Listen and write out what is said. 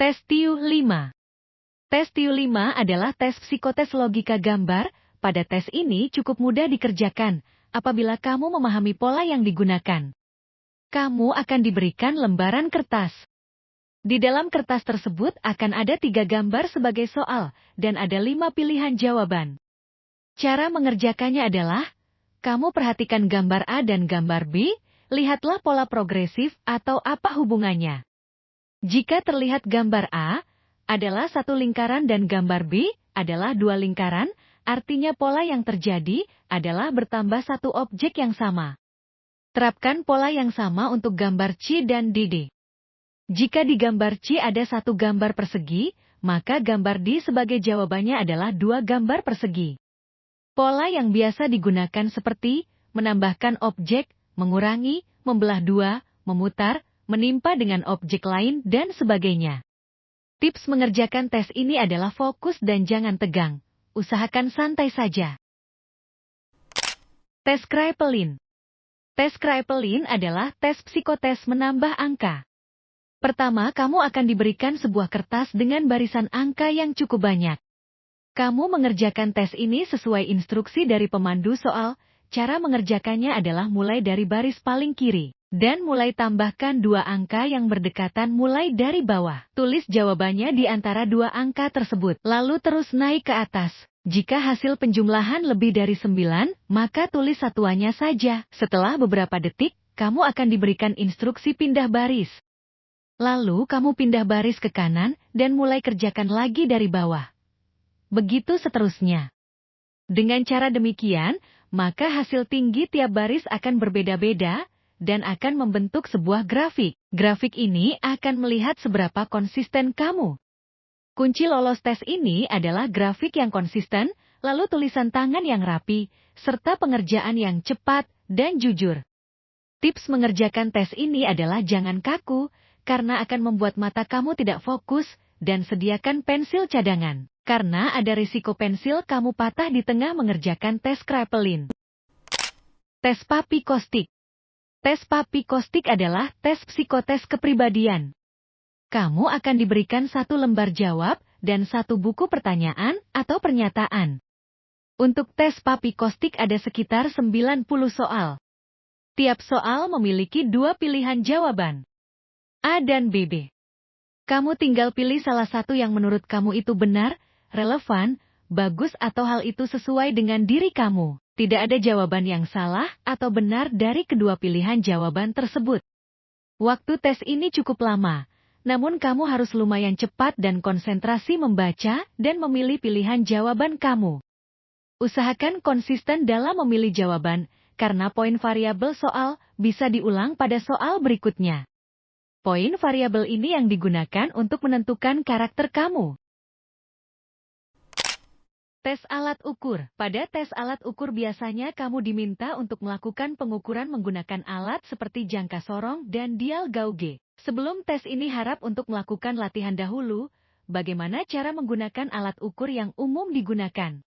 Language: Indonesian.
Tes TIU-5. Tes TIU-5 adalah tes psikotes logika gambar. Pada tes ini cukup mudah dikerjakan apabila kamu memahami pola yang digunakan. Kamu akan diberikan lembaran kertas. Di dalam kertas tersebut akan ada 3 gambar sebagai soal, dan ada 5 pilihan jawaban. Cara mengerjakannya adalah, kamu perhatikan gambar A dan gambar B, lihatlah pola progresif atau apa hubungannya. Jika terlihat gambar A adalah 1 lingkaran dan gambar B adalah 2 lingkaran, artinya pola yang terjadi adalah bertambah 1 objek yang sama. Terapkan pola yang sama untuk gambar C dan DD. Jika di gambar C ada 1 gambar persegi, maka gambar D sebagai jawabannya adalah 2 gambar persegi. Pola yang biasa digunakan seperti menambahkan objek, mengurangi, membelah 2, memutar, menimpa dengan objek lain, dan sebagainya. Tips mengerjakan tes ini adalah fokus dan jangan tegang. Usahakan santai saja. Tes Kraepelin. Tes Kraepelin adalah tes psikotes menambah angka. Pertama, kamu akan diberikan sebuah kertas dengan barisan angka yang cukup banyak. Kamu mengerjakan tes ini sesuai instruksi dari pemandu soal. Cara mengerjakannya adalah mulai dari baris paling kiri, dan mulai tambahkan 2 angka yang berdekatan mulai dari bawah. Tulis jawabannya di antara 2 angka tersebut, lalu terus naik ke atas. Jika hasil penjumlahan lebih dari 9, maka tulis satuannya saja. Setelah beberapa detik, kamu akan diberikan instruksi pindah baris. Lalu kamu pindah baris ke kanan dan mulai kerjakan lagi dari bawah. Begitu seterusnya. Dengan cara demikian, maka hasil tinggi tiap baris akan berbeda-beda dan akan membentuk sebuah grafik. Grafik ini akan melihat seberapa konsisten kamu. Kunci lolos tes ini adalah grafik yang konsisten, lalu tulisan tangan yang rapi, serta pengerjaan yang cepat dan jujur. Tips mengerjakan tes ini adalah jangan kaku, karena akan membuat mata kamu tidak fokus, dan sediakan pensil cadangan, karena ada risiko pensil kamu patah di tengah mengerjakan tes Kraepelin. Tes Papy-Kostyk. Tes Papy-Kostyk adalah tes psikotes kepribadian. Kamu akan diberikan 1 lembar jawab dan 1 buku pertanyaan atau pernyataan. Untuk tes Papy-Kostyk ada sekitar 90 soal. Tiap soal memiliki 2 pilihan jawaban, A dan BB. Kamu tinggal pilih salah satu yang menurut kamu itu benar, relevan, bagus atau hal itu sesuai dengan diri kamu. Tidak ada jawaban yang salah atau benar dari kedua pilihan jawaban tersebut. Waktu tes ini cukup lama, namun kamu harus lumayan cepat dan konsentrasi membaca dan memilih pilihan jawaban kamu. Usahakan konsisten dalam memilih jawaban, karena poin variabel soal bisa diulang pada soal berikutnya. Poin variabel ini yang digunakan untuk menentukan karakter kamu. Tes alat ukur. Pada tes alat ukur biasanya kamu diminta untuk melakukan pengukuran menggunakan alat seperti jangka sorong dan dial gauge. Sebelum tes ini harap untuk melakukan latihan dahulu, bagaimana cara menggunakan alat ukur yang umum digunakan.